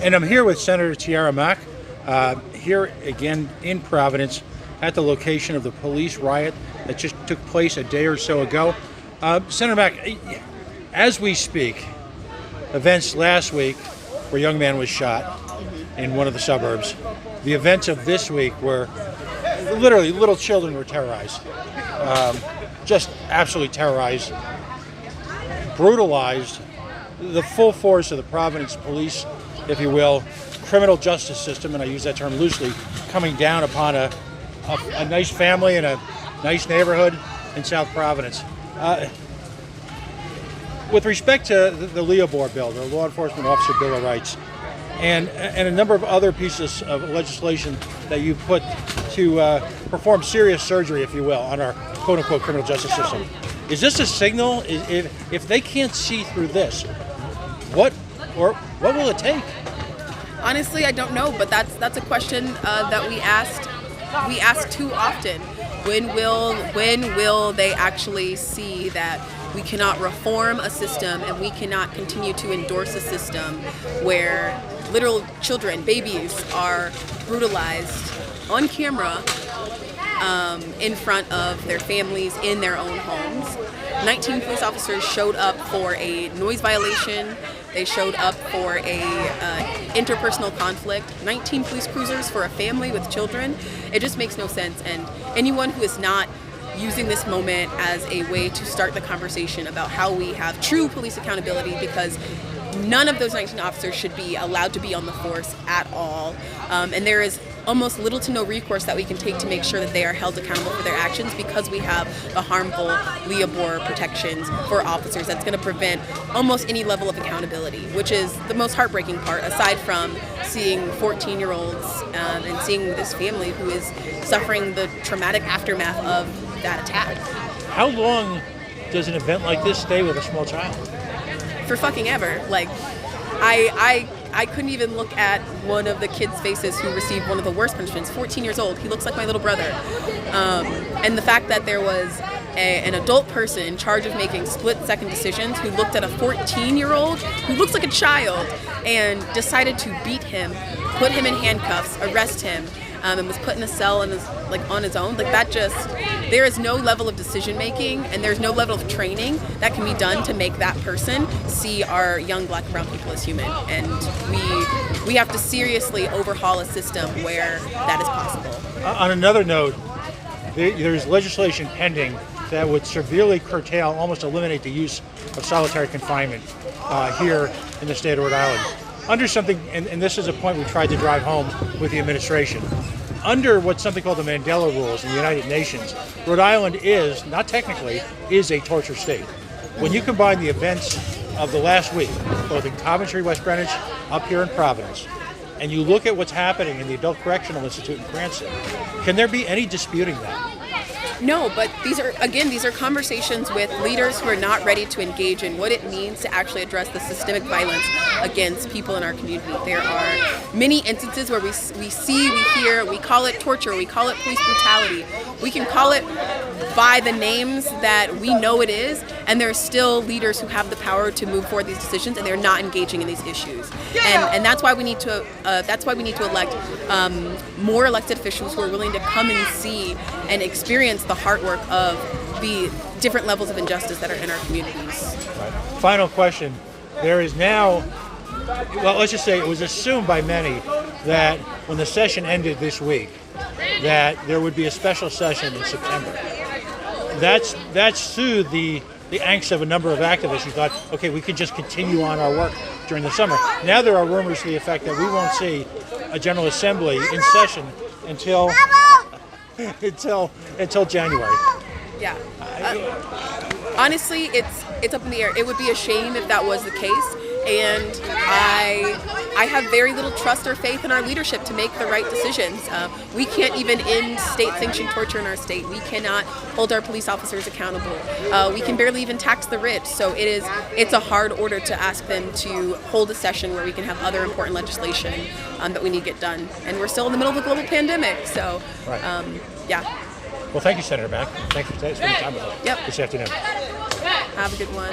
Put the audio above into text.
And I'm here with Senator Tiara Mack, here again in Providence at the location of the police riot that just took place a day or so ago. Senator Mack, as we speak, events last week where a young man was shot in one of the suburbs. The events of this week were literally little children were terrorized, just absolutely terrorized, brutalized. The full force of the Providence police, if you will, criminal justice system, and I use that term loosely, coming down upon a nice family in a nice neighborhood in South Providence. With respect to the LEOBOR bill, the Law Enforcement Officer Bill of Rights, and a number of other pieces of legislation that you put to perform serious surgery, if you will, on our quote-unquote criminal justice system, is this a signal? If they can't see through this, what will it take? Honestly, I don't know, but that's a question that we ask too often. When will they actually see that we cannot reform a system and we cannot continue to endorse a system where literal children, babies, are brutalized on camera in front of their families in their own homes? 19 police officers showed up for a noise violation. They showed up for a interpersonal conflict. 19 police cruisers for a family with children. It just makes no sense. And anyone who is not using this moment as a way to start the conversation about how we have true police accountability, because none of those 19 officers should be allowed to be on the force at all. And there is almost little to no recourse that we can take to make sure that they are held accountable for their actions, because we have the harmful LEOBOR protections for officers that's going to prevent almost any level of accountability, which is the most heartbreaking part, aside from seeing 14-year-olds and seeing this family who is suffering the traumatic aftermath of that attack. How long does an event like this stay with a small child? For fucking ever. Like, I couldn't even look at one of the kids' faces who received one of the worst punishments. 14 years old. He looks like my little brother. And the fact that there was an adult person in charge of making split-second decisions who looked at a 14-year-old who looks like a child and decided to beat him, put him in handcuffs, arrest him, and was put in a cell and is on his own. Like, that just, there is no level of decision making and there's no level of training that can be done to make that person see our young black and brown people as human. And we have to seriously overhaul a system where that is possible. On another note, there's legislation pending that would severely curtail, almost eliminate the use of solitary confinement here in the state of Rhode Island. Under something, and this is a point we tried to drive home with the administration, under what's something called the Mandela Rules in the United Nations, Rhode Island is, not technically, is a torture state. When you combine the events of the last week, both in Coventry, West Greenwich, up here in Providence, and you look at what's happening in the Adult Correctional Institute in Cranston, can there be any disputing that? No, but these are conversations with leaders who are not ready to engage in what it means to actually address the systemic violence against people in our community. There are many instances where we see, we hear, we call it torture, we call it police brutality. We can call it by the names that we know it is, and there are still leaders who have the power to move forward these decisions, and they're not engaging in these issues. And that's why we need to elect more elected officials who are willing to come and see and experience the hard work of the different levels of injustice that are in our communities. Right. Final question. There is now, well, let's just say it was assumed by many that when the session ended this week, that there would be a special session in September. That's soothed the angst of a number of activists who thought, okay, we could just continue on our work during the summer. Now there are rumors to the effect that we won't see a General Assembly in session until January. Yeah. Honestly, it's up in the air. It would be a shame if that was the case, and I have very little trust or faith in our leadership to make the right decisions. We can't even end state-sanctioned torture in our state. We cannot hold our police officers accountable. We can barely even tax the rich. So it's a hard order to ask them to hold a session where we can have other important legislation that we need to get done. And we're still in the middle of a global pandemic. So, yeah. Well, thank you, Senator Mack. Thanks for spending time with us this afternoon. Have a good one.